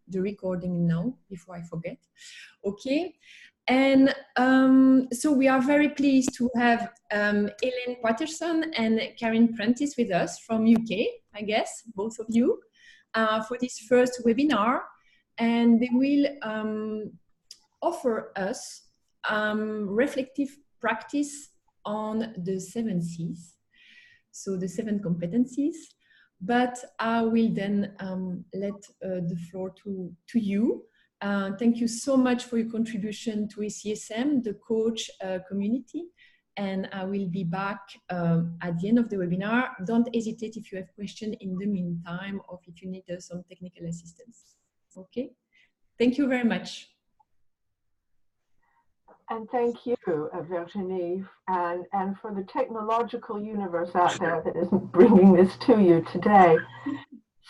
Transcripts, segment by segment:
the recording now before I forget. Okay. And so we are very pleased to have Elaine Patterson and Karyn Prentice with us from UK, I guess, both of you, for this first webinar. And they will offer us reflective practice on the 7 C's, so the 7 competencies. But I will then let the floor to you. Thank you so much for your contribution to ACSM, the coach community. And I will be back at the end of the webinar. Don't hesitate if you have questions in the meantime, or if you need some technical assistance. Okay, thank you very much. And thank you, Virginie, and for the technological universe out there that is bringing this to you today.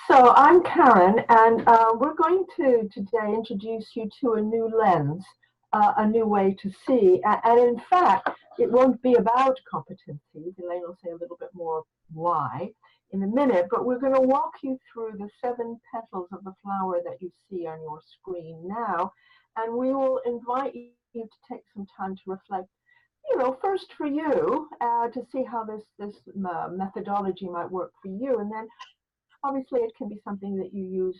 So I'm Karyn, and we're going to today introduce you to a new lens, a new way to see. And in fact, it won't be about competencies. Elaine will say a little bit more why in a minute, but we're going to walk you through the 7 petals of the flower that you see on your screen now. And we will invite you to take some time to reflect, you know, first for you, to see how this methodology might work for you. And then obviously it can be something that you use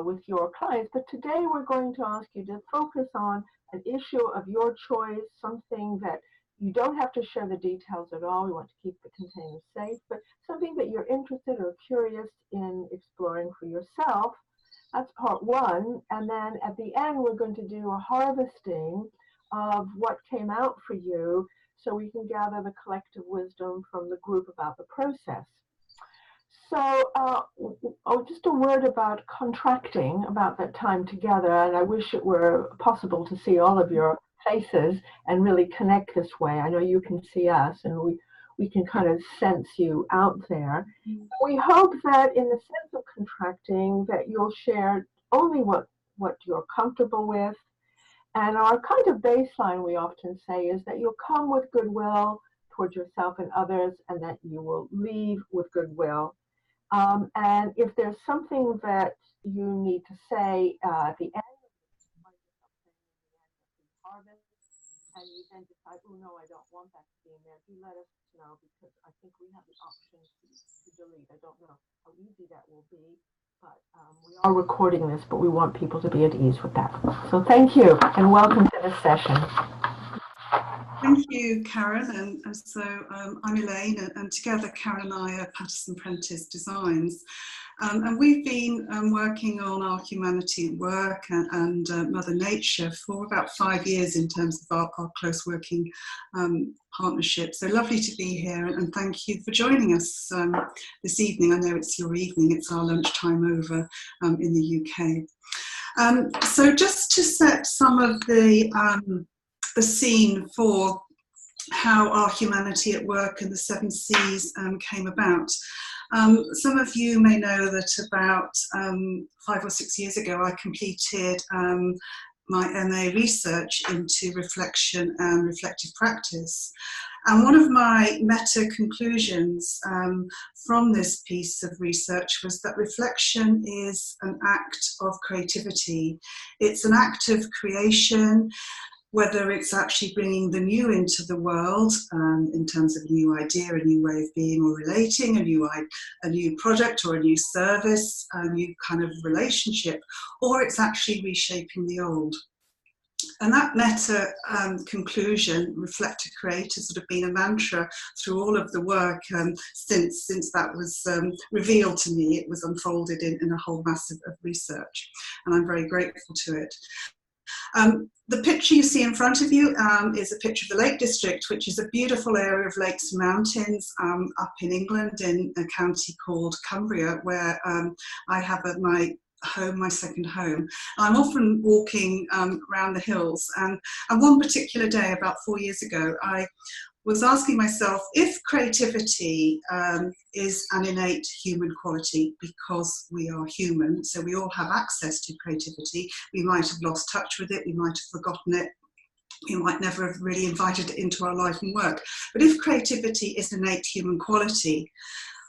with your clients. But today we're going to ask you to focus on an issue of your choice, something that you don't have to share the details at all. We want to keep the container safe, but something that you're interested or curious in exploring for yourself. That's part 1. And then at the end, we're going to do a harvesting of what came out for you, so we can gather the collective wisdom from the group about the process. So just a word about contracting, about that time together. And I wish it were possible to see all of your faces and really connect this way. I know you can see us, and we can kind of sense you out there. We hope that in the sense of contracting that you'll share only what you're comfortable with. And our kind of baseline, we often say, is that you'll come with goodwill towards yourself and others, and that you will leave with goodwill. And if there's something that you need to say at the end, and you then decide, oh no, I don't want that to be in there, do let us know, because I think we have the option to delete. I don't know how easy that will be, but we are recording this, but we want people to be at ease with that. So thank you, and welcome to this session. Thank you, Karyn. And so I'm Elaine, and together Karyn and I are Patterson and Prentice Designs. And we've been working on our humanity at work and Mother Nature for about 5 years in terms of our close working partnership. So lovely to be here, and thank you for joining us this evening. I know it's your evening, it's our lunchtime over in the UK. So just to set some of the scene for how our humanity at work and the 7 C's came about. Some of you may know that about 5 or 6 years ago I completed my MA research into reflection and reflective practice. And one of my meta conclusions from this piece of research was that reflection is an act of creativity. It's an act of creation, whether it's actually bringing the new into the world in terms of a new idea, a new way of being or relating, a new product or a new service, a new kind of relationship, or it's actually reshaping the old. And that meta conclusion, reflect to create, has sort of been a mantra through all of the work since that was revealed to me. It was unfolded in a whole mass of research, and I'm very grateful to it. The picture you see in front of you is a picture of the Lake District, which is a beautiful area of lakes and mountains up in England in a county called Cumbria, where I have my home, my second home. I'm often walking around the hills, and one particular day about 4 years ago, I was asking myself if creativity is an innate human quality, because we are human, so we all have access to creativity. We might have lost touch with it, we might have forgotten it, we might never have really invited it into our life and work. But if creativity is an innate human quality,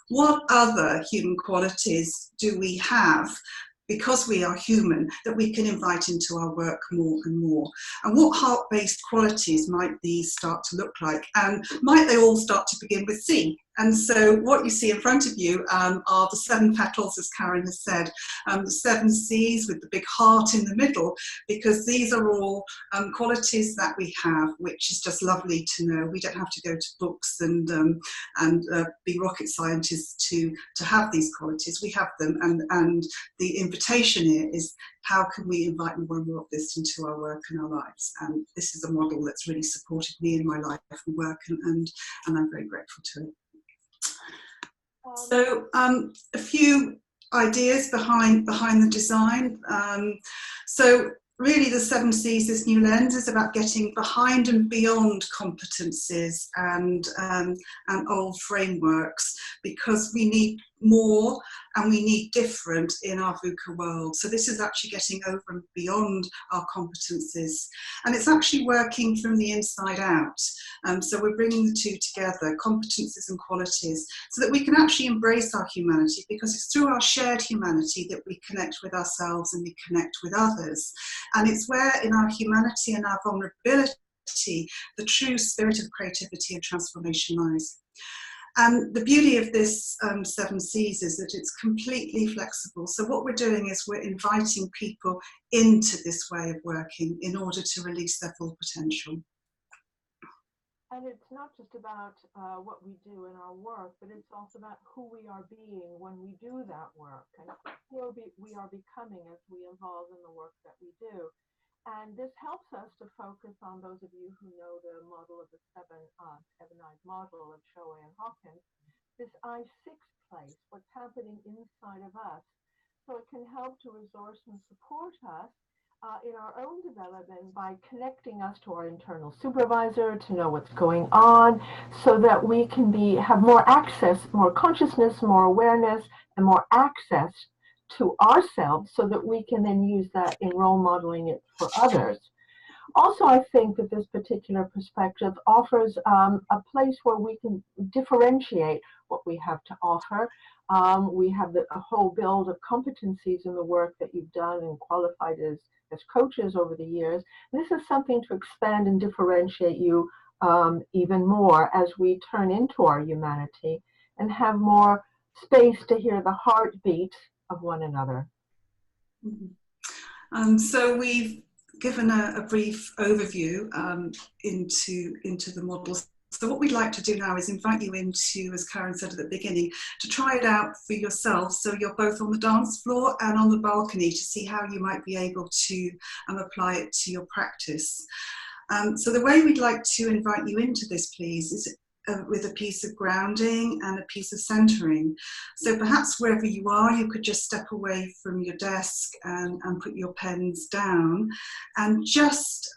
what other human qualities do we have because we are human, that we can invite into our work more and more. And what heart-based qualities might these start to look like? And might they all start to begin with C? And so what you see in front of you are the 7 petals, as Karyn has said, the 7 C's with the big heart in the middle, because these are all qualities that we have, which is just lovely to know. We don't have to go to books and be rocket scientists to have these qualities. We have them, and the invitation here is, how can we invite more and more of this into our work and our lives? And this is a model that's really supported me in my life and work, and I'm very grateful to it. So a few ideas behind the design. So really the 7 C's, this new lens, is about getting behind and beyond competencies and old frameworks, because we need more and we need different in our VUCA world. So this is actually getting over and beyond our competencies, and it's actually working from the inside out. So we're bringing the two together, competencies and qualities, so that we can actually embrace our humanity, because it's through our shared humanity that we connect with ourselves and we connect with others. And it's where in our humanity and our vulnerability the true spirit of creativity and transformation lies. And the beauty of this 7 C's is that it's completely flexible. So what we're doing is we're inviting people into this way of working in order to release their full potential. And it's not just about what we do in our work, but it's also about who we are being when we do that work, and who we are becoming as we evolve in the work that we do. And this helps us to focus on, those of you who know the model of the seven-eyed model of Shoei and Hawkins, this I-6 place, what's happening inside of us. So it can help to resource and support us in our own development by connecting us to our internal supervisor, to know what's going on, so that we can have more access, more consciousness, more awareness, and more access to ourselves, so that we can then use that in role modeling it for others. Also, I think that this particular perspective offers a place where we can differentiate what we have to offer. We have a whole build of competencies in the work that you've done and qualified as coaches over the years. This is something to expand and differentiate you even more as we turn into our humanity and have more space to hear the heartbeat of one another. So we've given a brief overview into the models. So what we'd like to do now is invite you into, as Karyn said at the beginning, to try it out for yourself. So you're both on the dance floor and on the balcony, to see how you might be able to apply it to your practice. So the way we'd like to invite you into this, please, is with a piece of grounding and a piece of centering. So perhaps wherever you are, you could just step away from your desk and put your pens down and just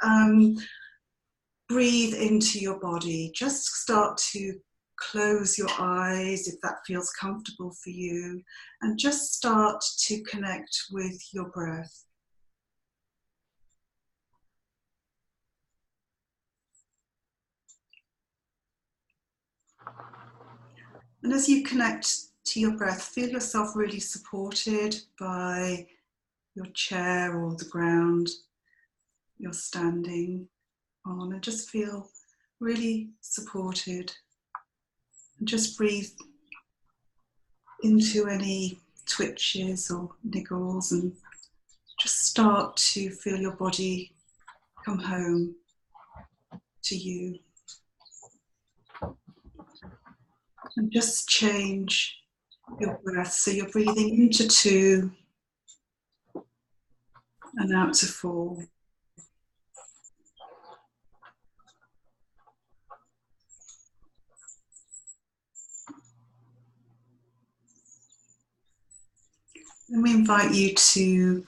breathe into your body. Just start to close your eyes if that feels comfortable for you, and just start to connect with your breath. And as you connect to your breath, feel yourself really supported by your chair or the ground you're standing on, and just feel really supported. And just breathe into any twitches or niggles, and just start to feel your body come home to you. And just change your breath. So you're breathing into 2 and out to 4. And we invite you to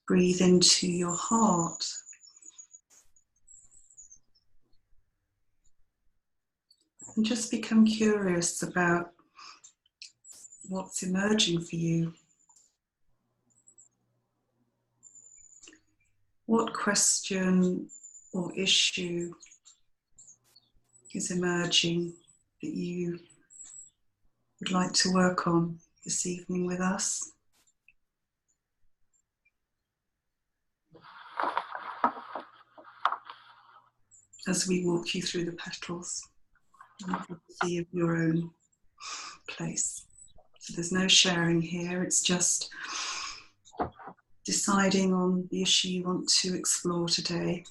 breathe into your heart. And just become curious about what's emerging for you. What question or issue is emerging that you would like to work on this evening with us? as we walk you through the petals and the privacy of your own place. So there's no sharing here, it's just deciding on the issue you want to explore today.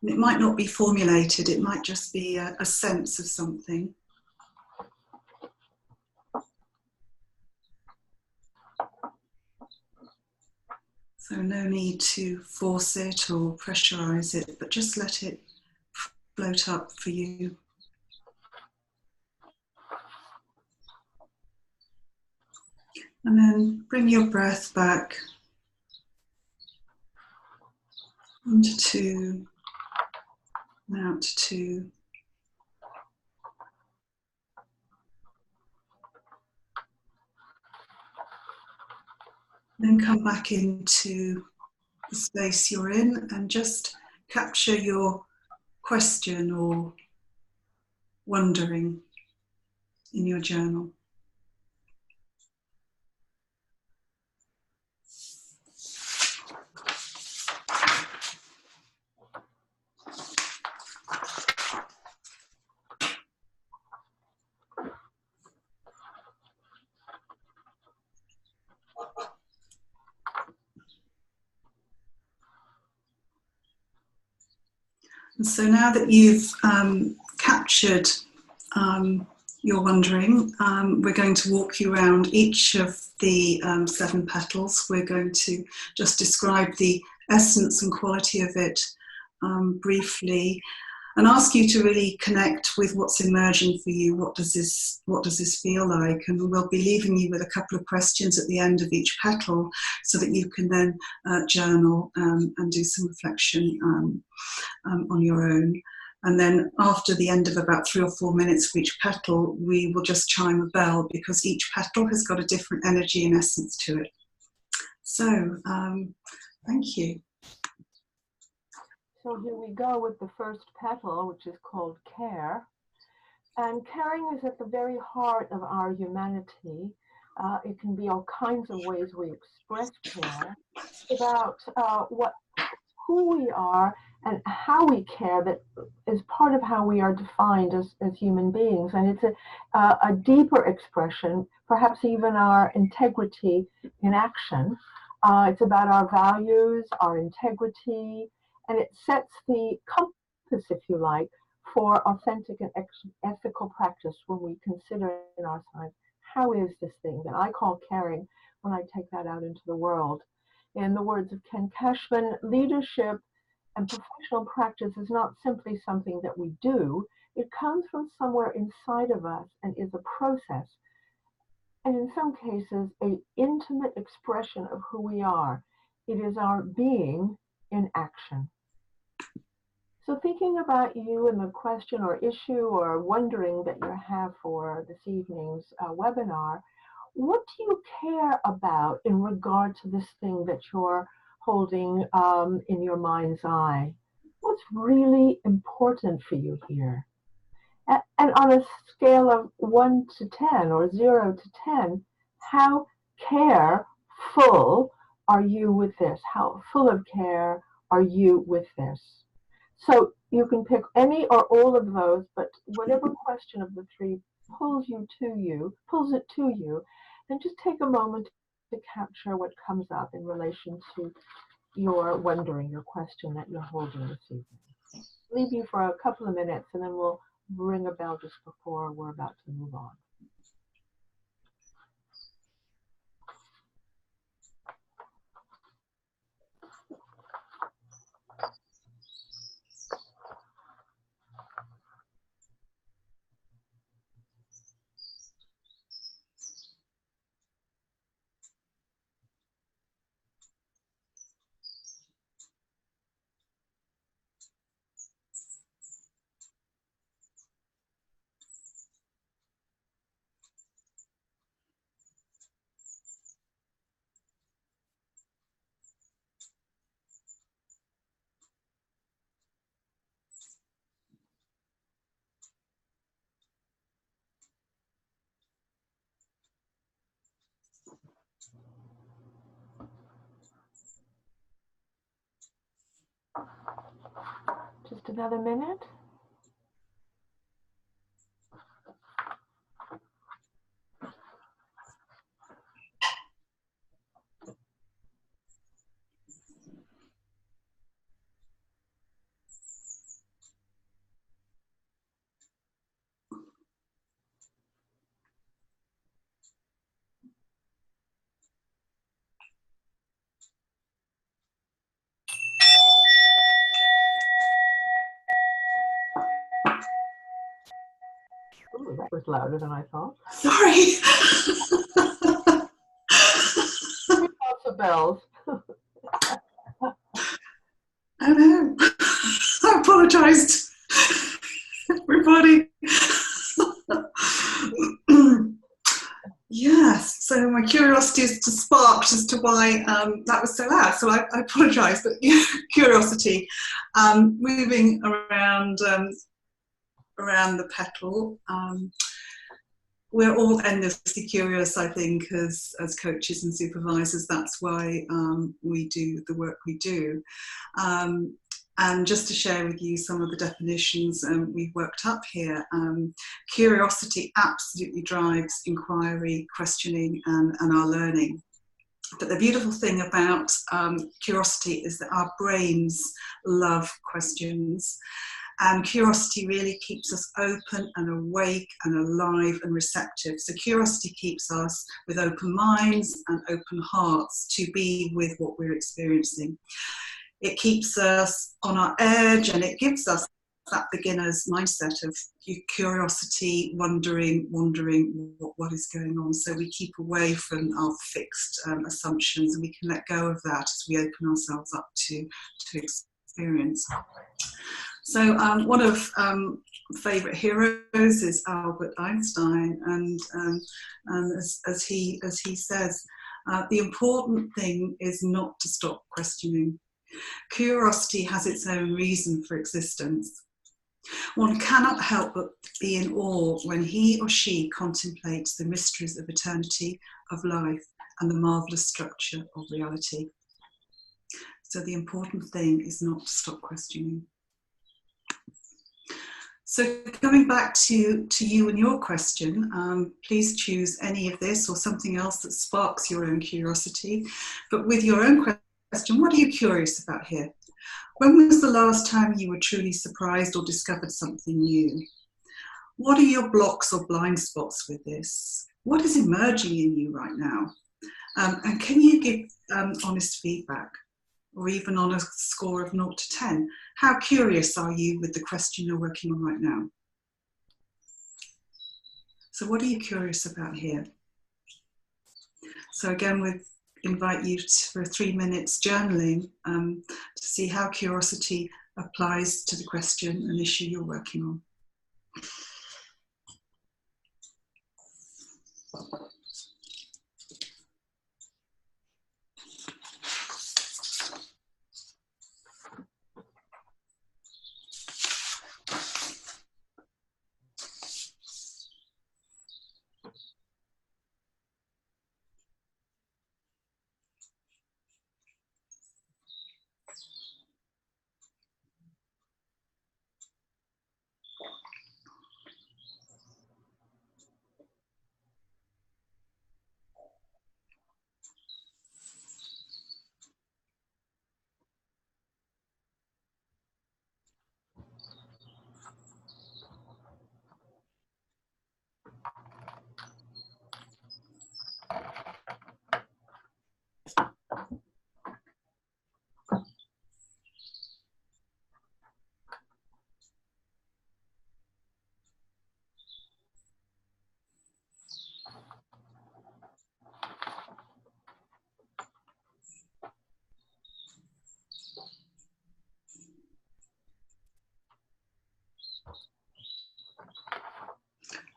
And it might not be formulated, it might just be a sense of something. So no need to force it or pressurize it, but just let it float up for you. And then bring your breath back into 2, and out to 2. Then come back into the space you're in and just capture your question or wondering in your journal. And so now that you've captured your wondering, we're going to walk you around each of the 7 petals. We're going to just describe the essence and quality of it briefly, and ask you to really connect with what's emerging for you. What does this feel like? And we'll be leaving you with a couple of questions at the end of each petal, so that you can then journal and do some reflection on your own. And then after the end of about 3 or 4 minutes for each petal, we will just chime a bell, because each petal has got a different energy and essence to it. So, thank you. So here we go with the first petal, which is called care. And caring is at the very heart of our humanity. It can be all kinds of ways we express care. It's about who we are and how we care that is part of how we are defined as human beings. And it's a deeper expression, perhaps even our integrity in action. It's about our values, our integrity, and it sets the compass, if you like, for authentic and ethical practice when we consider in our time, how is this thing that I call caring when I take that out into the world? In the words of Ken Cashman, leadership and professional practice is not simply something that we do. It comes from somewhere inside of us and is a process. And in some cases, an intimate expression of who we are. It is our being in action. So thinking about you and the question or issue or wondering that you have for this evening's webinar, what do you care about in regard to this thing that you're holding in your mind's eye? What's really important for you here? And on a scale of 1 to 10 or 0 to 10, how careful are you with this? How full of care are you with this? So you can pick any or all of those, but whatever question of the 3 pulls it to you, then just take a moment to capture what comes up in relation to your wondering, your question that you're holding this evening. Leave you for a couple of minutes, and then we'll ring a bell just before we're about to move on. another minute. Ooh, that was louder than I thought. Sorry. Lots of bells. Oh no. I apologised, everybody. Yes, so my curiosity is sparked as to why that was so loud, so I apologise, but curiosity, moving around around the petal. We're all endlessly curious, I think, as coaches and supervisors. That's why we do the work we do. And just to share with you some of the definitions we've worked up here, curiosity absolutely drives inquiry, questioning, and our learning. But the beautiful thing about curiosity is that our brains love questions. And curiosity really keeps us open and awake and alive and receptive. So curiosity keeps us with open minds and open hearts to be with what we're experiencing. It keeps us on our edge, and it gives us that beginner's mindset of curiosity, wondering what is going on. So we keep away from our fixed assumptions, and we can let go of that as we open ourselves up to experience. So one of favourite heroes is Albert Einstein, and as he says, the important thing is not to stop questioning. Curiosity has its own reason for existence. One cannot help but be in awe when he or she contemplates the mysteries of eternity, of life, and the marvellous structure of reality. So the important thing is not to stop questioning. So going back to you and your question, please choose any of this or something else that sparks your own curiosity. But with your own question, what are you curious about here? When was the last time you were truly surprised or discovered something new? What are your blocks or blind spots with this? What is emerging in you right now? And can you give honest feedback? Or even on a score of 0 to 10, how curious are you with the question you're working on right now? So what are you curious about here? So again, we invite you for 3 minutes journaling to see how curiosity applies to the question and issue you're working on.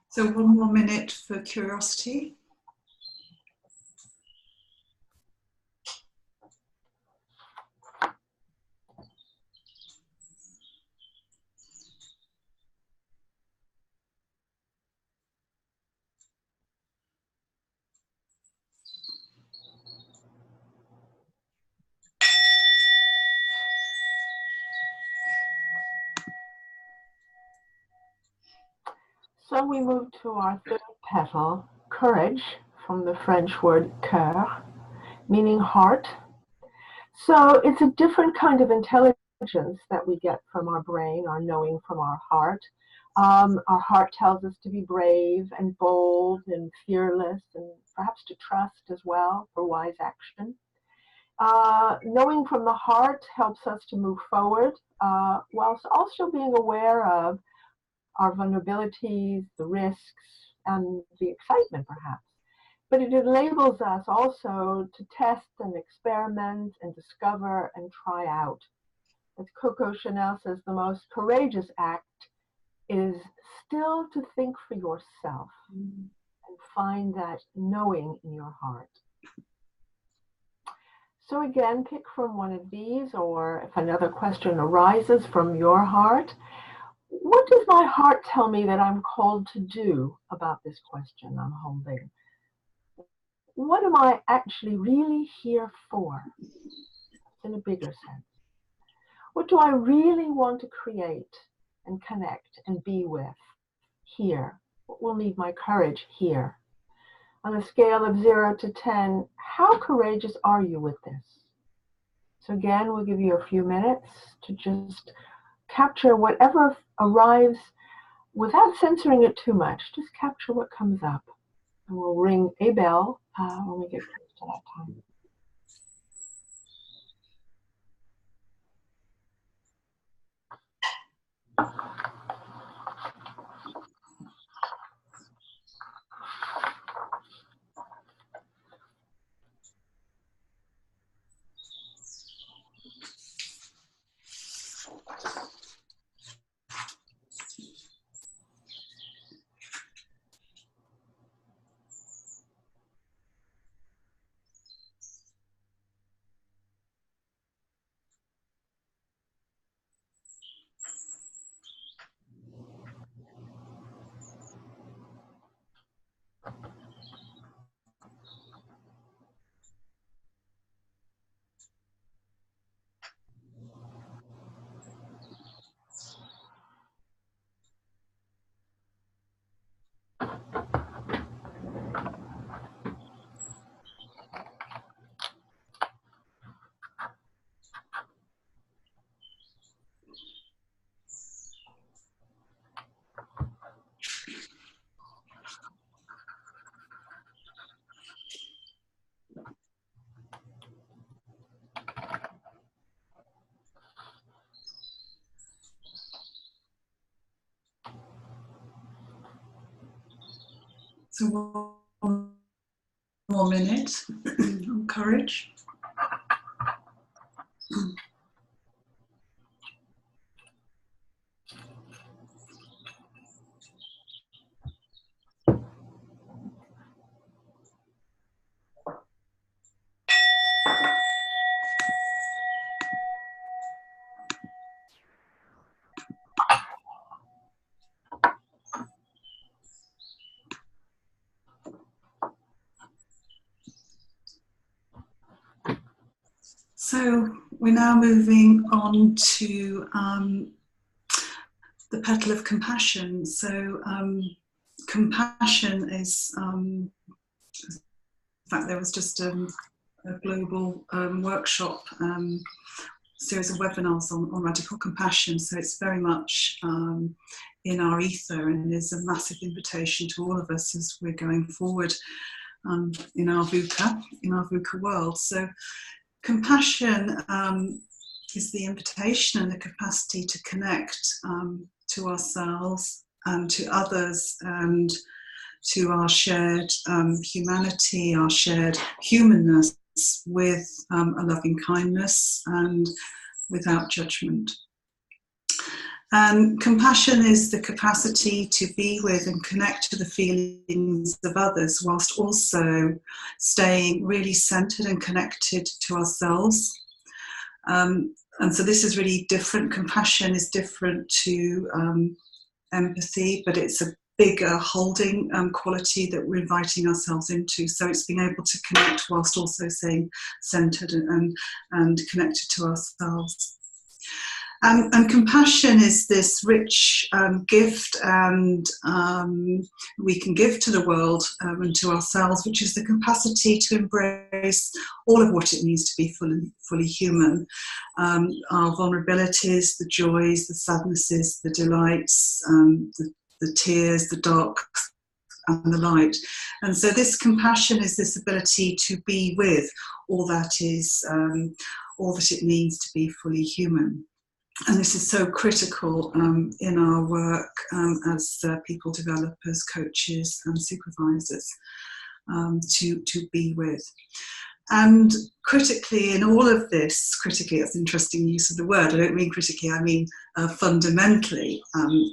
So 1 more minute for curiosity. So we move to our third petal, courage, from the French word cœur, meaning heart. So it's a different kind of intelligence that we get from our brain, our knowing from our heart. Our heart tells us to be brave and bold and fearless, and perhaps to trust as well for wise action. Knowing from the heart helps us to move forward, whilst also being aware of our vulnerabilities, the risks, and the excitement perhaps. But it enables us also to test and experiment and discover and try out. As Coco Chanel says, the most courageous act is still to think for yourself and find that knowing in your heart. So again, pick from one of these, or if another question arises from your heart, what does my heart tell me that I'm called to do about this question I'm holding? What am I actually really here for, in a bigger sense? What do I really want to create and connect and be with here? What will need my courage here? On a scale of 0 to 10, how courageous are you with this? So again, we'll give you a few minutes to just capture whatever arrives without censoring it too much. Just capture what comes up. And we'll ring a bell when we get close to that time. So 1 more minute on courage. So we're now moving on to the petal of compassion. So compassion is, in fact, there was just a global workshop, series of webinars on radical compassion. So it's very much in our ether, and is a massive invitation to all of us as we're going forward in our VUCA world. So compassion is the invitation and the capacity to connect to ourselves and to others, and to our shared humanity, our shared humanness, with a loving kindness and without judgment. And compassion is the capacity to be with and connect to the feelings of others, whilst also staying really centered and connected to ourselves. And so this is really different. Compassion is different to empathy, but it's a bigger holding quality that we're inviting ourselves into. So it's being able to connect whilst also staying centered and connected to ourselves. And compassion is this rich gift, and we can give to the world and to ourselves, which is the capacity to embrace all of what it means to be fully human. Our vulnerabilities, the joys, the sadnesses, the delights, the tears, the dark and the light. And so this compassion is this ability to be with all that is, all that it means to be fully human. And this is so critical in our work as people developers, coaches and supervisors, to be with. And critically in all of this, critically, that's an interesting use of the word, I don't mean critically, I mean fundamentally,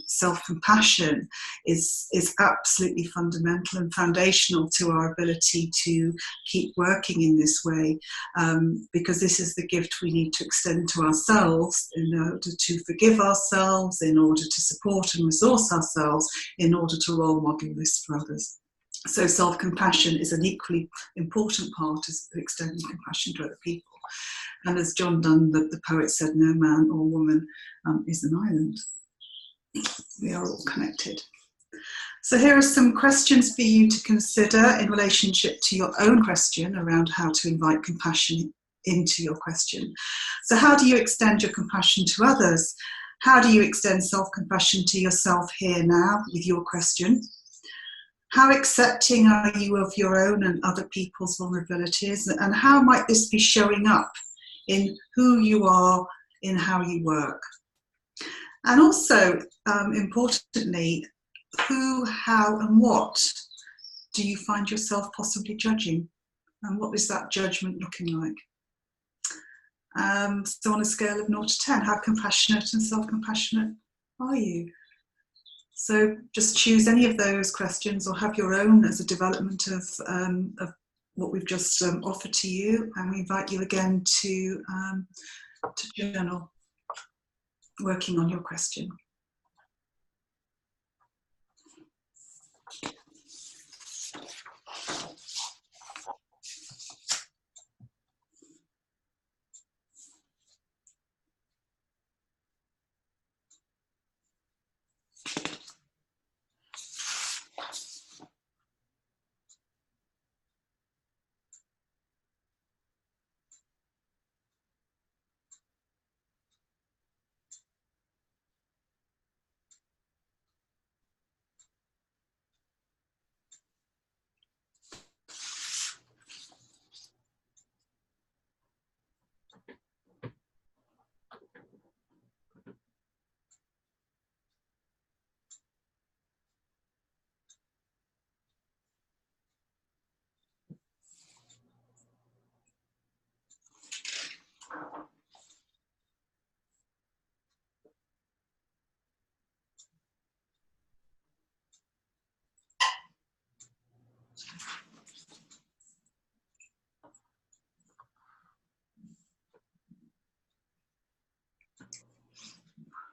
self-compassion is absolutely fundamental and foundational to our ability to keep working in this way, because this is the gift we need to extend to ourselves in order to forgive ourselves, in order to support and resource ourselves, in order to role model this for others. So self-compassion is an equally important part of extending compassion to other people. And as John Donne, the poet, said, no man or woman is an island. We are all connected. So here are some questions for you to consider in relationship to your own question around how to invite compassion into your question. So how do you extend your compassion to others? How do you extend self-compassion to yourself here now with your question? How accepting are you of your own and other people's vulnerabilities? And how might this be showing up in who you are, in how you work? And also, importantly, who, how, and what do you find yourself possibly judging? And what is that judgment looking like? So on a scale of 0 to 10, how compassionate and self-compassionate are you? So just choose any of those questions or have your own as a development of what we've just offered to you, and we invite you again to journal, working on your question.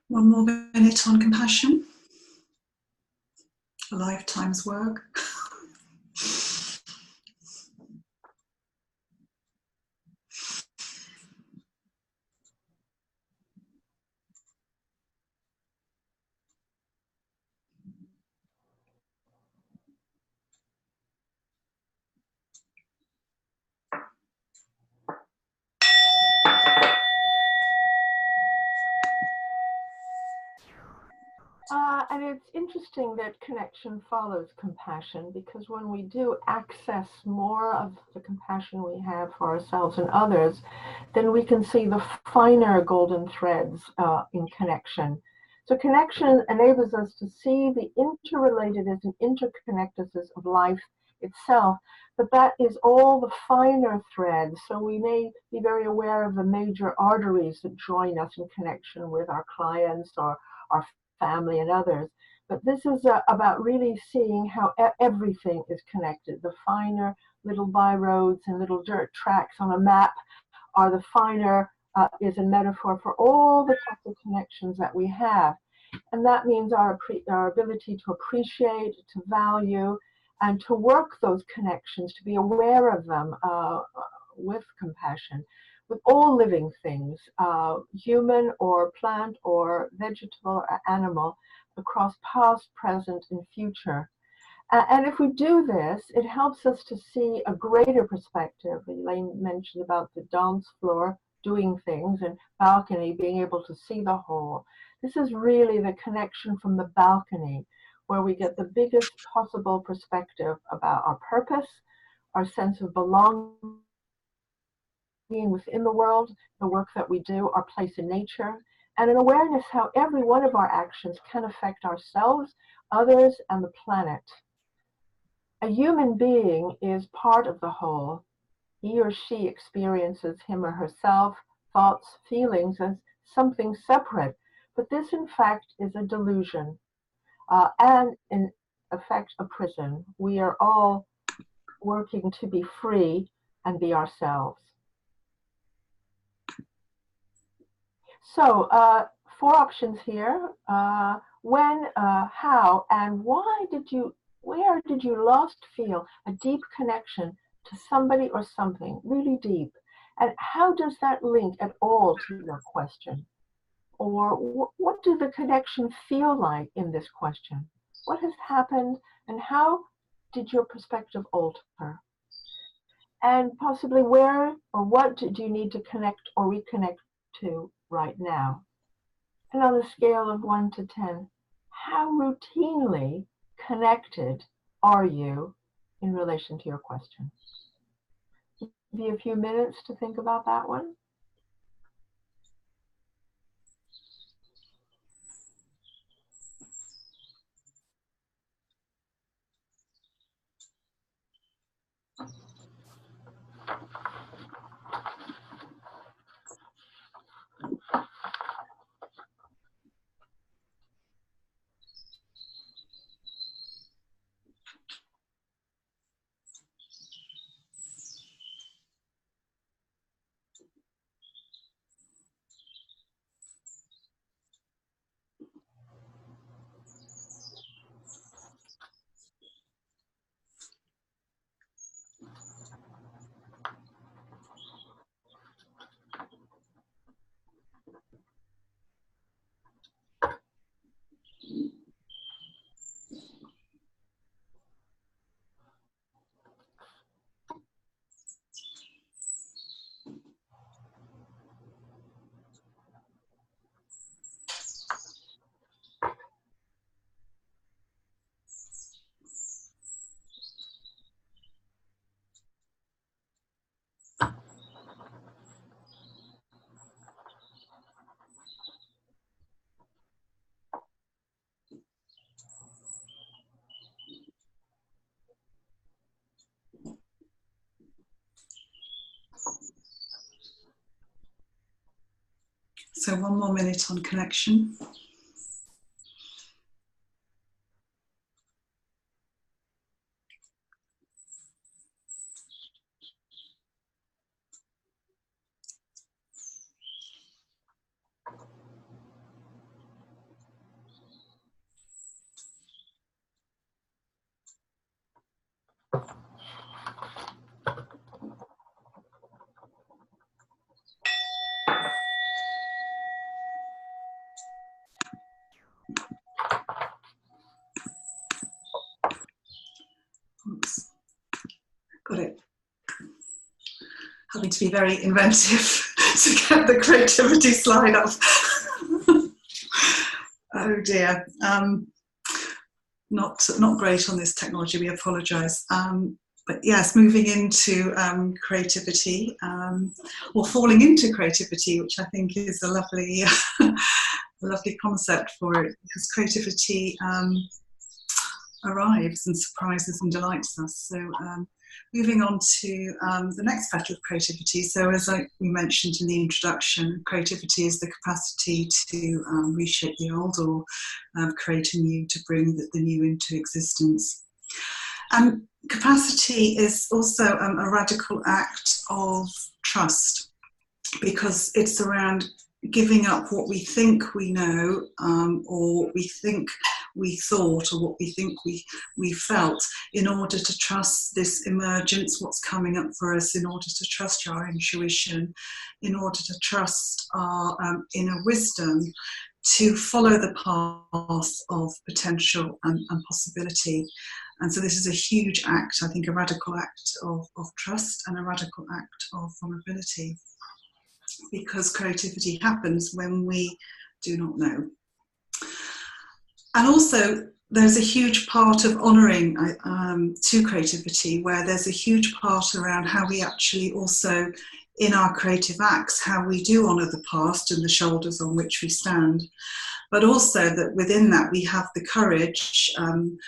One more minute on compassion, a lifetime's work. And it's interesting that connection follows compassion, because when we do access more of the compassion we have for ourselves and others, then we can see the finer golden threads in connection. So connection enables us to see the interrelatedness and interconnectedness of life itself, but that is all the finer threads. So we may be very aware of the major arteries that join us in connection with our clients or our family and others. But this is about really seeing how everything is connected. The finer little byroads and little dirt tracks on a map are the finer, is a metaphor for all the types of connections that we have. And that means our ability to appreciate, to value, and to work those connections, to be aware of them with compassion. with all living things, human or plant or vegetable or animal, across past, present, and future. And if we do this, it helps us to see a greater perspective. Elaine mentioned about the dance floor doing things and balcony being able to see the whole. This is really the connection from the balcony, where we get the biggest possible perspective about our purpose, our sense of belonging within the world, the work that we do, our place in nature, and an awareness how every one of our actions can affect ourselves, others, and the planet. A human being is part of the whole. He or she experiences him or herself, thoughts, feelings as something separate, but this in fact is a delusion, and in effect a prison. We are all working to be free and be ourselves. So 4 options here: when, how, and why did you, where did you last feel a deep connection to somebody or something, really deep? And how does that link at all to your question? Or what does the connection feel like in this question? What has happened, and how did your perspective alter? And possibly where or what do you need to connect or reconnect to right now? And on a scale of 1 to 10, how routinely connected are you in relation to your question? Give you a few minutes to think about that one. So 1 more minute on connection. Oops. Got it. Having to be very inventive to get the creativity slide up. Oh dear. Not great on this technology, we apologise. But yes, moving into creativity, or falling into creativity, which I think is a lovely, a lovely concept for it, because creativity arrives and surprises and delights us. So moving on to the next petal of creativity. So as we mentioned in the introduction, creativity is the capacity to reshape the old or create a new, to bring the new into existence. Capacity is also a radical act of trust, because it's around giving up what we think we know, or we think we thought or what we think we felt, in order to trust this emergence, what's coming up for us, in order to trust our intuition, in order to trust our inner wisdom, to follow the path of potential and possibility. And so this is a huge act, I think, a radical act of trust and a radical act of vulnerability, because creativity happens when we do not know. And also, there's a huge part of honouring to creativity, where there's a huge part around how we actually also, in our creative acts, how we do honour the past and the shoulders on which we stand. But also that within that we have the courage, from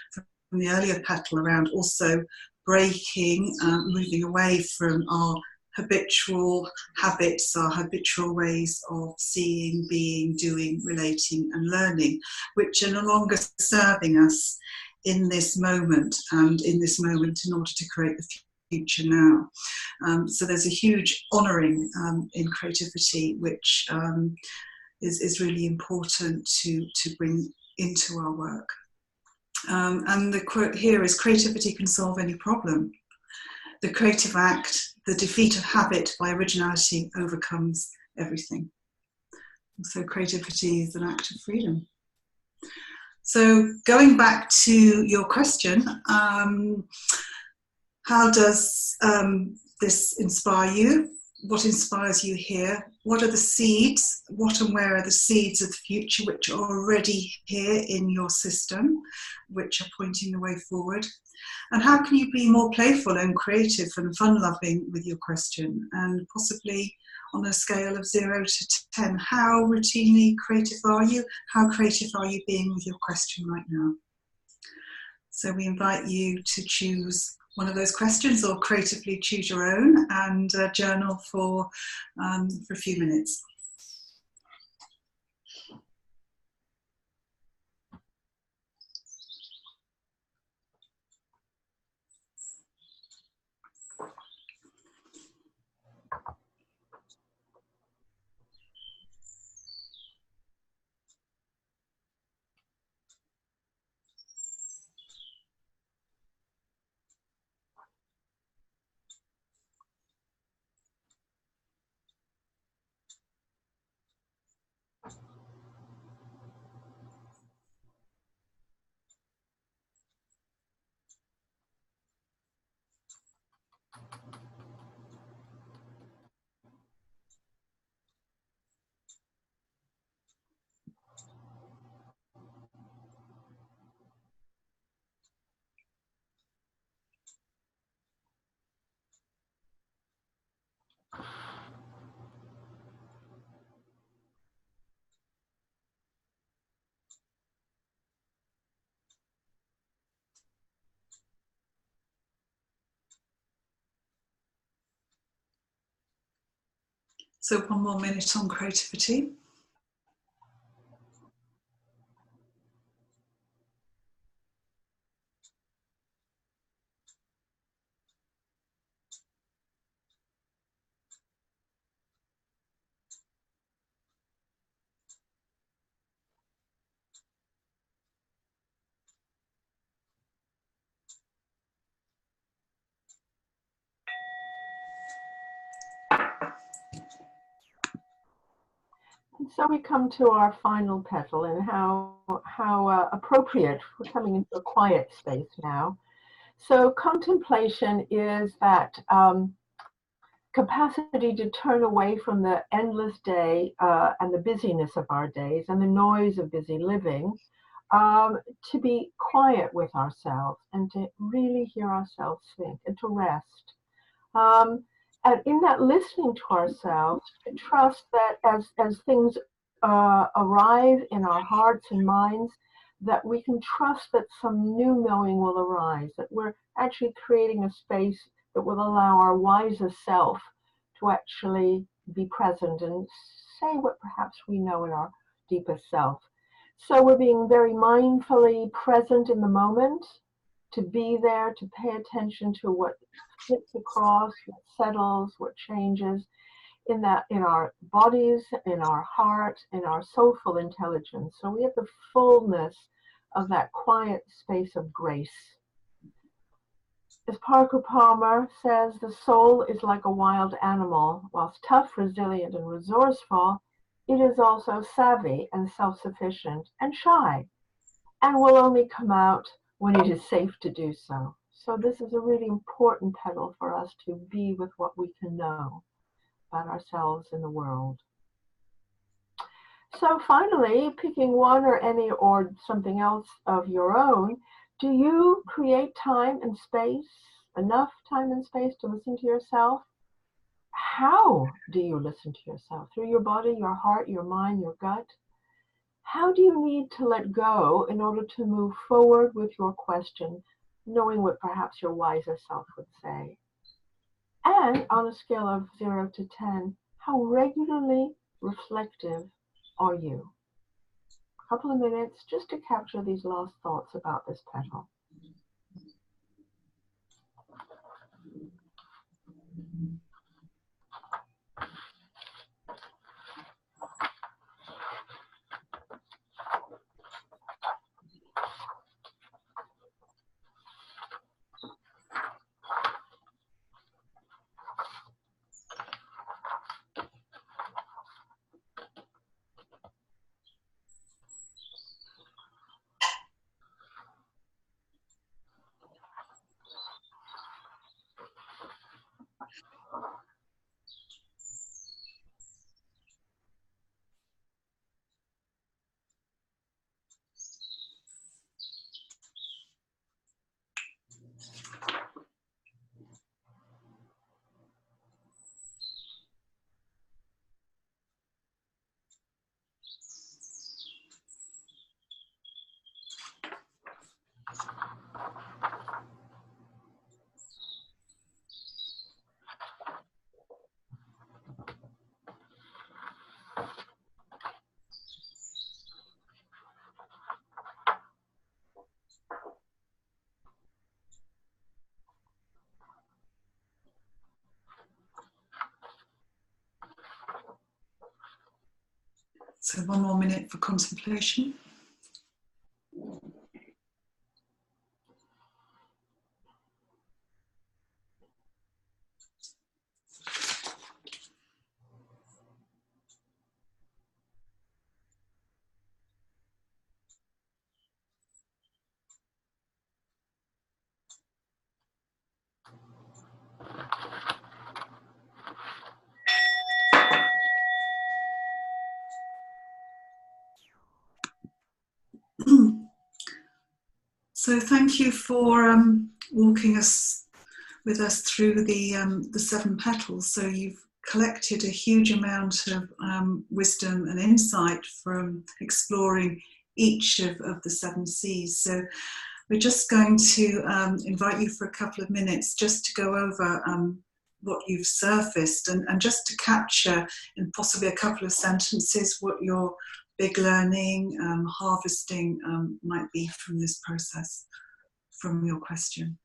the earlier petal, around also breaking, moving away from our habitual habits, our habitual ways of seeing, being, doing, relating and learning, which are no longer serving us in this moment, and in this moment in order to create the future now. So there's a huge honouring in creativity, which is really important to bring into our work. And the quote here is, creativity can solve any problem. The creative act, the defeat of habit by originality, overcomes everything. So creativity is an act of freedom. So going back to your question, how does this inspire you? What inspires you here? What are the seeds? What and where are the seeds of the future which are already here in your system, which are pointing the way forward? And how can you be more playful and creative and fun-loving with your question? And possibly on a scale of 0 to 10, how routinely creative are you? How creative are you being with your question right now? So we invite you to choose one of those questions, or creatively choose your own, and journal for a few minutes. So one more minute on creativity. So we come to our final petal, and how appropriate. We're coming into a quiet space now. So contemplation is that capacity to turn away from the endless day and the busyness of our days and the noise of busy living, to be quiet with ourselves and to really hear ourselves think and to rest. And in that listening to ourselves, to trust that as things arrive in our hearts and minds, that we can trust that some new knowing will arise, that we're actually creating a space that will allow our wiser self to actually be present and say what perhaps we know in our deepest self. So we're being very mindfully present in the moment, to be there, to pay attention to what hits across, what settles, what changes in our bodies, in our heart, in our soulful intelligence. So we have the fullness of that quiet space of grace. As Parker Palmer says, the soul is like a wild animal. Whilst tough, resilient, and resourceful, it is also savvy and self-sufficient and shy, and will only come out when it is safe to do so. So this is a really important petal for us to be with what we can know about ourselves and the world. So finally, picking one or any or something else of your own, do you create time and space, enough time and space to listen to yourself? How do you listen to yourself? Through your body, your heart, your mind, your gut? How do you need to let go in order to move forward with your question, knowing what perhaps your wiser self would say? And on a scale of 0 to 10, how regularly reflective are you? A couple of minutes just to capture these last thoughts about this petal. So 1 more minute for contemplation. So thank you for walking with us through the 7 petals. So you've collected a huge amount of wisdom and insight from exploring each of the 7 C's. So we're just going to invite you for a couple of minutes just to go over what you've surfaced and just to capture in possibly a couple of sentences what your big learning, harvesting might be from this process, from your question.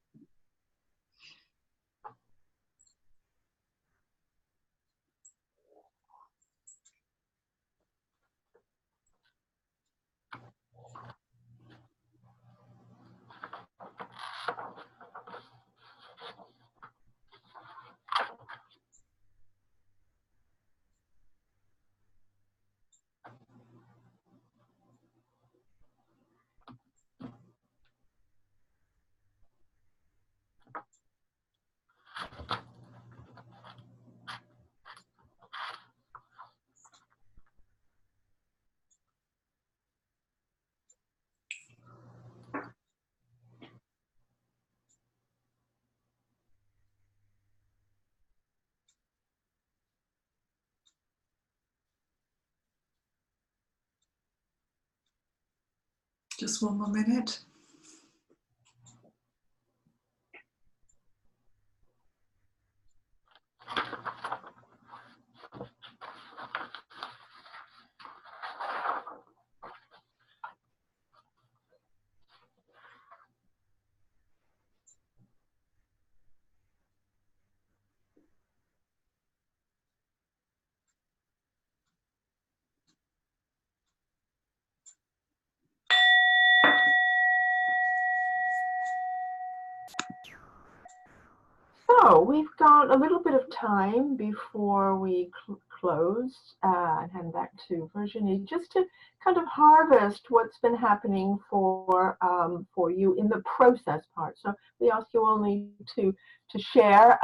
Just 1 more minute. So we've got a little bit of time before we close and hand back to Virginie, just to kind of harvest what's been happening for you in the process part. So we ask you only to share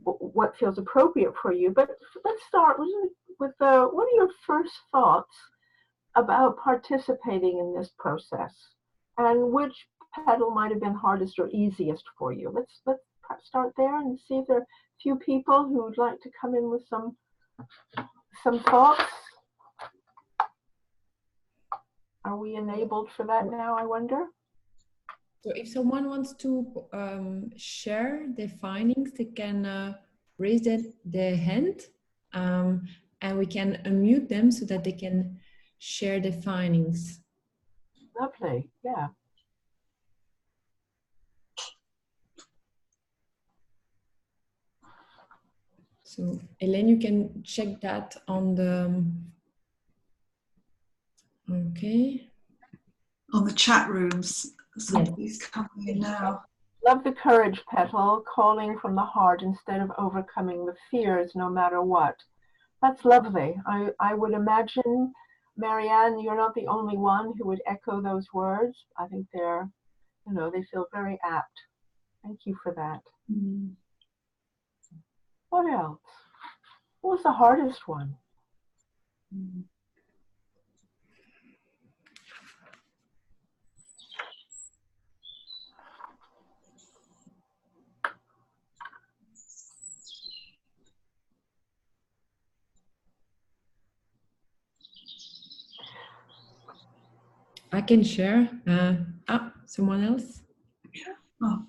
what feels appropriate for you. But let's start with what are your first thoughts about participating in this process, and which petal might have been hardest or easiest for you? Let's perhaps start there and see if there are a few people who would like to come in with some thoughts. Are we enabled for that now, I wonder? So if someone wants to share their findings, they can raise their hand, and we can unmute them so that they can share their findings. Lovely, yeah. So Elaine, you can check that on the, okay. On the chat rooms, somebody's coming in now. Love the courage petal, calling from the heart instead of overcoming the fears no matter what. That's lovely. I would imagine, Marianne, you're not the only one who would echo those words. I think they're, they feel very apt. Thank you for that. Mm. What else? What was the hardest one? Mm. I can share. Someone else? Oh.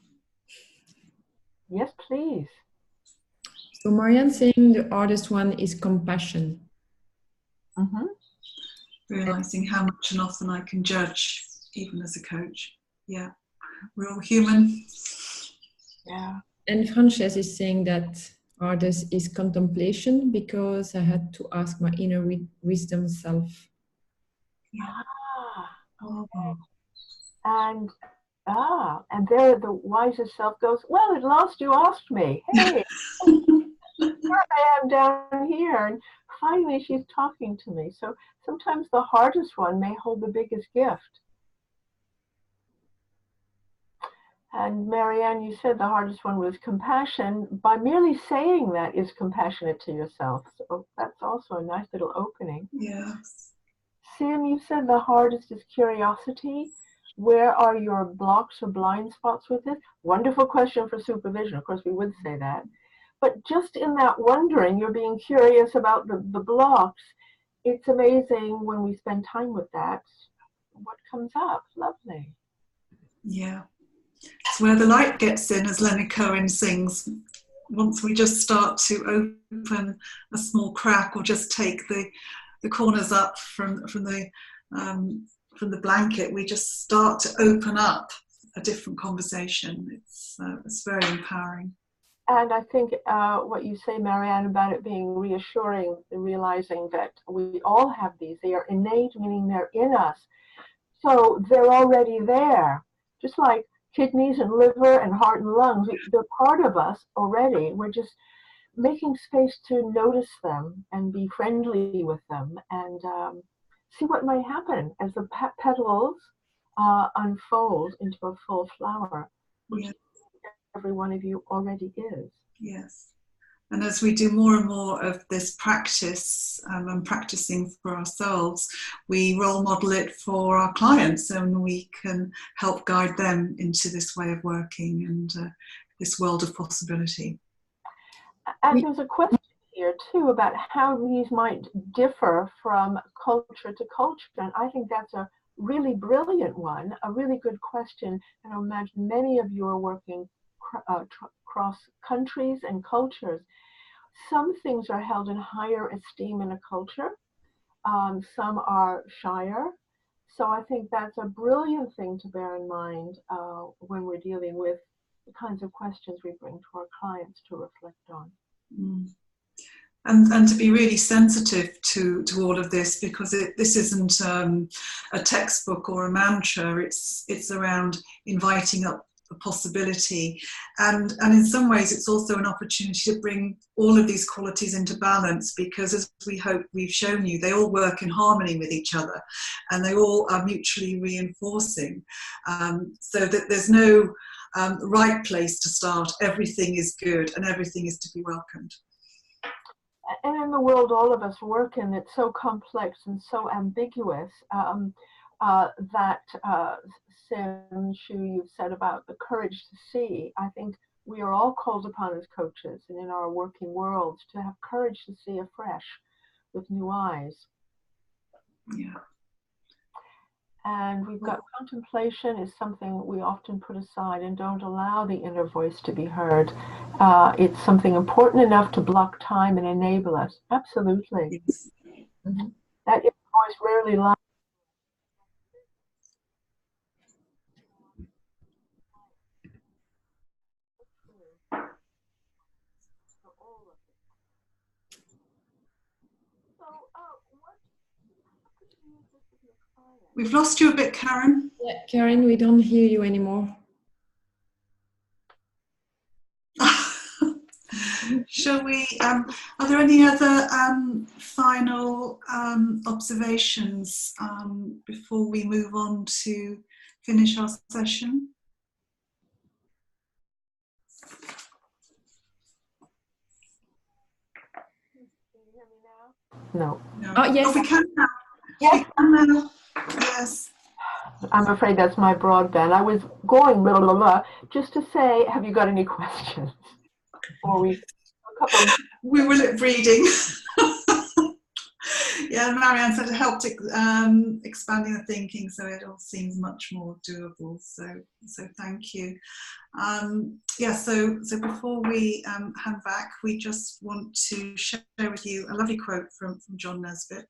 Yes, please. So Marianne saying the hardest one is compassion. Mm-hmm. Realizing how much and often I can judge, even as a coach. Yeah, we're all human. Yeah. And Frances is saying that hardest is contemplation, because I had to ask my inner wisdom self. Okay. And there the wisest self goes, well, at last you asked me. Hey, here I am down here. And finally she's talking to me. So sometimes the hardest one may hold the biggest gift. And Marianne, you said the hardest one was compassion. By merely saying that is compassionate to yourself. So that's also a nice little opening. Yes. Sam, you said the hardest is curiosity. Where are your blocks or blind spots with it? Wonderful question for supervision. Of course, we would say that. But just in that wondering, you're being curious about the blocks. It's amazing when we spend time with that, what comes up. Lovely. Yeah. It's where the light gets in, as Leonard Cohen sings. Once we just start to open a small crack, or just take the corners up from the blanket, we just start to open up a different conversation. It's very empowering. And I think what you say, Marianne, about it being reassuring, realizing that we all have these. They are innate, meaning they're in us. So they're already there. Just like kidneys and liver and heart and lungs, they're part of us already. We're just making space to notice them and be friendly with them, and see what might happen as the petals unfold into a full flower, which every one of you already is. Yes. And as we do more and more of this practice and practicing for ourselves, we role model it for our clients, and we can help guide them into this way of working and this world of possibility. And there's a question here too about how these might differ from culture to culture, and I think that's a really brilliant one, a really good question. And I imagine many of you are working across countries and cultures. Some things are held in higher esteem in a culture, some are shyer. So I think that's a brilliant thing to bear in mind when we're dealing with the kinds of questions we bring to our clients to reflect on. Mm. And to be really sensitive to all of this, because this isn't a textbook or a mantra. It's around inviting up a possibility. And in some ways, it's also an opportunity to bring all of these qualities into balance, because as we hope we've shown you, they all work in harmony with each other, and they all are mutually reinforcing. So that there's no right place to start. Everything is good and everything is to be welcomed. And in the world all of us work in, it's so complex and so ambiguous, that Sim, Shu, you've said about the courage to see. I think we are all called upon as coaches and in our working worlds to have courage to see afresh with new eyes. Yeah. And we've got contemplation is something we often put aside and don't allow the inner voice to be heard. It's something important enough to block time and enable us. Absolutely. Yes. Mm-hmm. That inner voice rarely lies. We've lost you a bit, Karyn. Yeah, Karyn, we don't hear you anymore. Shall we, are there any other final observations before we move on to finish our session? No. Oh, yes. Oh, we can now. Yes. We can now. Yes. I'm afraid that's my broadband. I was going blah, blah, blah, just to say, have you got any questions? Or we were lip reading. Yeah, Marianne said it helped expanding the thinking, so it all seems much more doable. So thank you. Yeah, so before we hand back, we just want to share with you a lovely quote from John Nesbitt.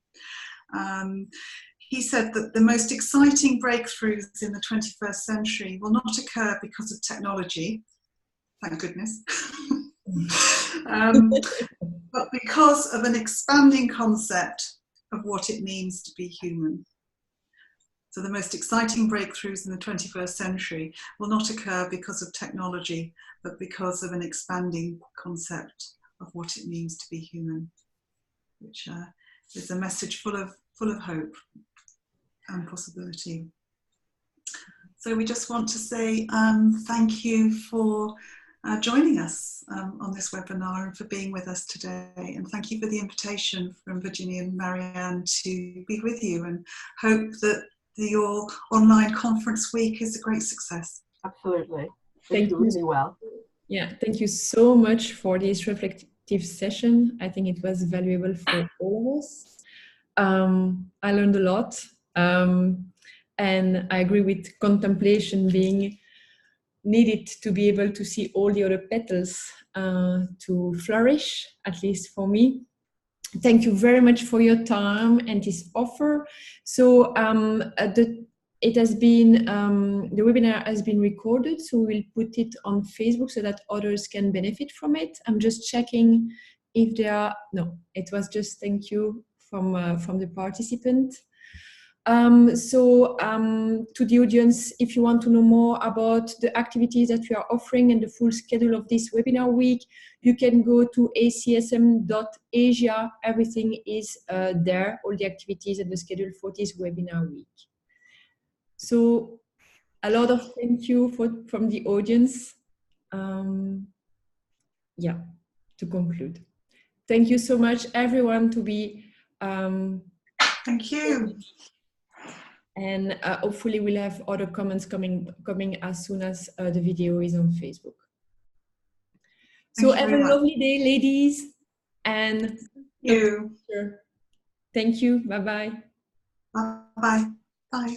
He said that the most exciting breakthroughs in the 21st century will not occur because of technology, thank goodness, but because of an expanding concept of what it means to be human. So the most exciting breakthroughs in the 21st century will not occur because of technology, but because of an expanding concept of what it means to be human, which is a message full of hope and possibility. So we just want to say thank you for joining us on this webinar and for being with us today. And thank you for the invitation from Virginia and Marianne to be with you, and hope that your online conference week is a great success. Absolutely. Thank you really well. Yeah, thank you so much for this reflective session. I think it was valuable for all of us. I learned a lot. And I agree with contemplation being needed to be able to see all the other petals to flourish, at least for me. Thank you very much for your time and this offer. So it has been, the webinar has been recorded, so we'll put it on Facebook so that others can benefit from it. I'm just checking if there are, no, it was just thank you from the participant. To the audience, if you want to know more about the activities that we are offering and the full schedule of this webinar week, you can go to acsm.asia. Everything is there, all the activities and the schedule for this webinar week. So a lot of thank you from the audience. Yeah, to conclude. Thank you so much, everyone, to be. Thank you. And hopefully we'll have other comments coming as soon as the video is on Facebook. So have a lovely day, ladies. And you. Thank you. Bye-bye. Bye-bye. Bye.